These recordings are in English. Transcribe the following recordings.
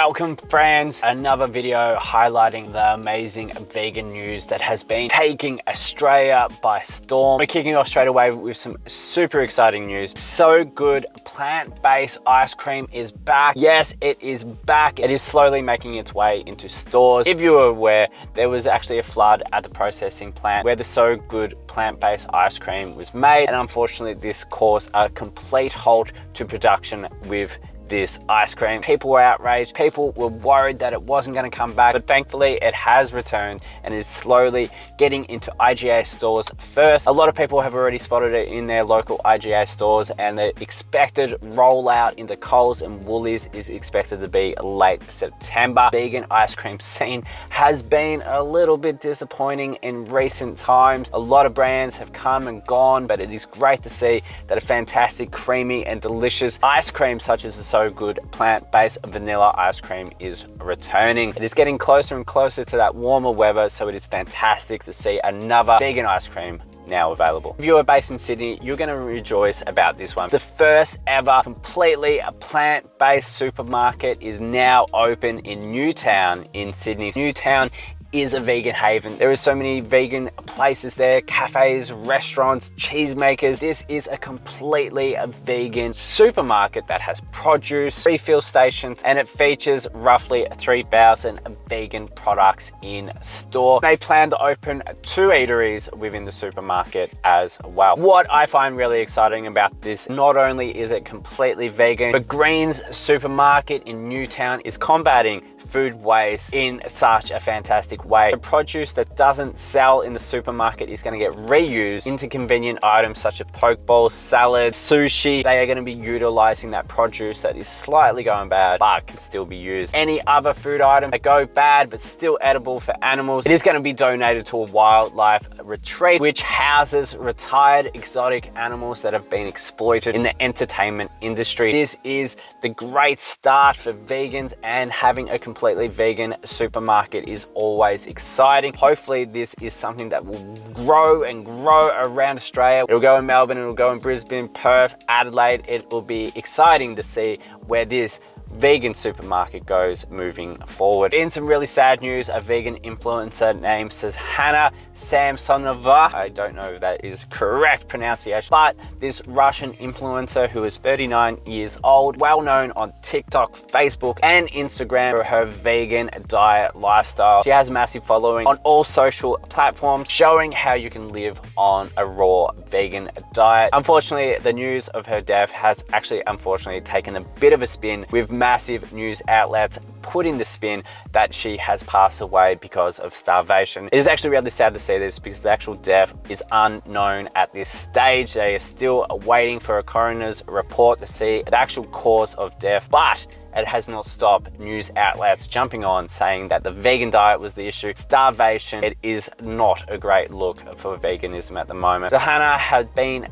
Welcome friends, another video highlighting the amazing vegan news that has been taking Australia by storm. We're kicking off straight away with some super exciting news. So Good plant-based ice cream is back. Yes, it is back. It is slowly making its way into stores. If you were aware, there was actually a flood at the processing plant where the So Good plant-based ice cream was made, and unfortunately this caused a complete halt to production with this ice cream. People were outraged. People were worried that it wasn't going to come back, but thankfully it has returned and is slowly getting into IGA stores first. A lot of people have already spotted it in their local IGA stores, and the expected rollout into Coles and Woolies is expected to be late September. Vegan ice cream scene has been a little bit disappointing in recent times. A lot of brands have come and gone, but it is great to see that a fantastic, creamy and delicious ice cream such as the So Good plant-based vanilla ice cream is returning. It is getting closer and closer to that warmer weather, so it is fantastic to see another vegan ice cream now available. If you are based in Sydney, you're going to rejoice about this one. The first ever completely plant-based supermarket is now open in Newtown in Sydney. Newtown is a vegan haven. There are so many vegan places there, cafes, restaurants, cheesemakers. This is a completely vegan supermarket that has produce, refill stations, and it features roughly 3,000 vegan products in store. They plan to open 2 eateries within the supermarket as well. What I find really exciting about this, not only is it completely vegan, but Green's supermarket in Newtown is combating food waste in such a fantastic way. The produce that doesn't sell in the supermarket is going to get reused into convenient items such as poke bowls, salad, sushi. They are going to be utilizing that produce that is slightly going bad but can still be used. Any other food item that go bad but still edible for animals, it is going to be donated to a wildlife retreat which houses retired exotic animals that have been exploited in the entertainment industry. This is the great start for vegans, and having a completely vegan supermarket is always exciting. Hopefully this is something that will grow and grow around Australia. It'll go in Melbourne, it'll go in Brisbane, Perth, Adelaide. It will be exciting to see where this vegan supermarket goes moving forward. In some really sad news, a vegan influencer named Zhanna Samsonova, I don't know if that is correct pronunciation, but this Russian influencer who is 39 years old, well known on TikTok, Facebook and Instagram for her vegan diet lifestyle. She has a massive following on all social platforms showing how you can live on a raw vegan diet. Unfortunately, the news of her death has actually unfortunately taken a bit of a spin, with massive news outlets putting the spin that she has passed away because of starvation. It is actually really sad to see this because the actual death is unknown at this stage. They are still waiting for a coroner's report to see the actual cause of death, but it has not stopped news outlets jumping on saying that the vegan diet was the issue. Starvation, it is not a great look for veganism at the moment. Zhanna had been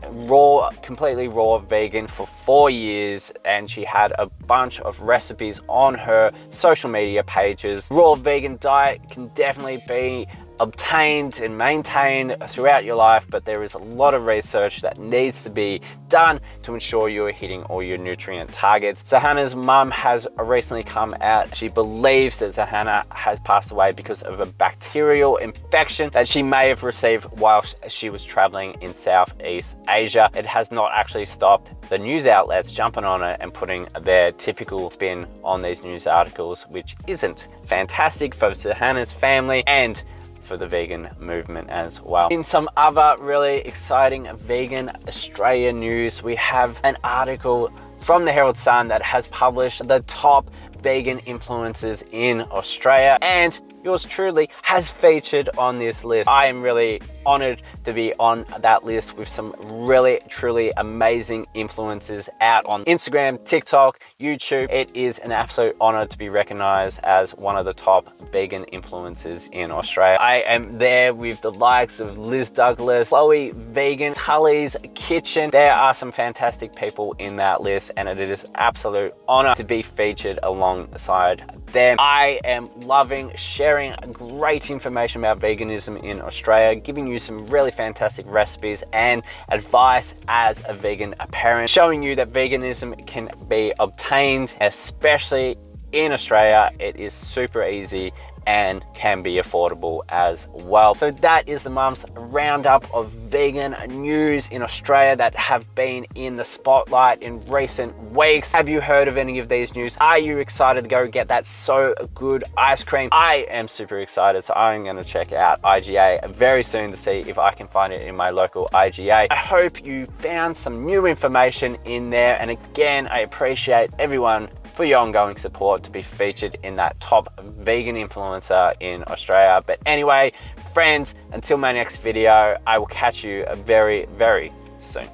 completely raw vegan for 4 years, and she had a bunch of recipes on her social media pages. Raw vegan diet can definitely be obtained and maintained throughout your life, but there is a lot of research that needs to be done to ensure you are hitting all your nutrient targets. Zhanna's mum has recently come out. She believes that Zhanna has passed away because of a bacterial infection that she may have received whilst she was traveling in Southeast Asia. It has not actually stopped the news outlets jumping on it and putting their typical spin on these news articles, which isn't fantastic for Zhanna's family and for the vegan movement as well. In some other really exciting vegan Australia news, we have an article from the Herald Sun that has published the top vegan influencers in Australia, and yours truly has featured on this list. I am really honored to be on that list with some really truly amazing influencers out on Instagram, TikTok, YouTube. It is an absolute honor to be recognized as one of the top vegan influencers in Australia. I am there with the likes of Liz Douglas, Chloe Vegan, Tully's Kitchen. There are some fantastic people in that list, and it is an absolute honor to be featured alongside them. I am loving sharing great information about veganism in Australia, giving you some really fantastic recipes and advice as a vegan parent, showing you that veganism can be obtained, especially in Australia. It is super easy and can be affordable as well. So that is the month's roundup of vegan news in Australia that have been in the spotlight in recent weeks. Have you heard of any of these news? Are you excited to go get that So Good ice cream? I am super excited, so I'm going to check out IGA very soon to see if I can find it in my local IGA. I hope you found some new information in there, and again, I appreciate everyone for your ongoing support to be featured in that top vegan influencer in Australia. But anyway, friends, until my next video, I will catch you very, very soon.